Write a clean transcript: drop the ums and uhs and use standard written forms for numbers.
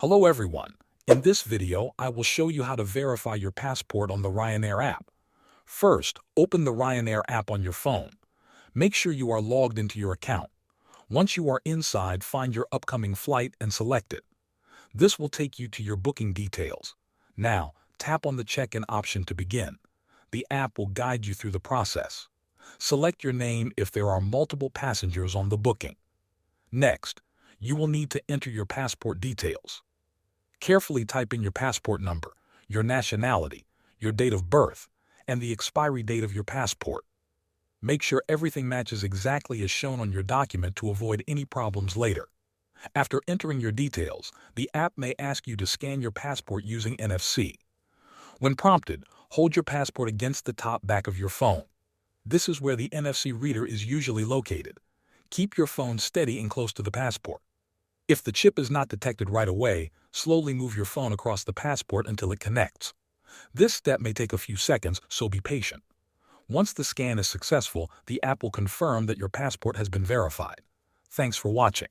Hello everyone. In this video, I will show you how to verify your passport on the Ryanair app. First, open the Ryanair app on your phone. Make sure you are logged into your account. Once you are inside, find your upcoming flight and select it. This will take you to your booking details. Now, tap on the check-in option to begin. The app will guide you through the process. Select your name if there are multiple passengers on the booking. Next, you will need to enter your passport details. Carefully type in your passport number, your nationality, your date of birth, and the expiry date of your passport. Make sure everything matches exactly as shown on your document to avoid any problems later. After entering your details, the app may ask you to scan your passport using NFC. When prompted, hold your passport against the top back of your phone. This is where the NFC reader is usually located. Keep your phone steady and close to the passport. If the chip is not detected right away, slowly move your phone across the passport until it connects. This step may take a few seconds, so be patient. Once the scan is successful, the app will confirm that your passport has been verified. Thanks for watching.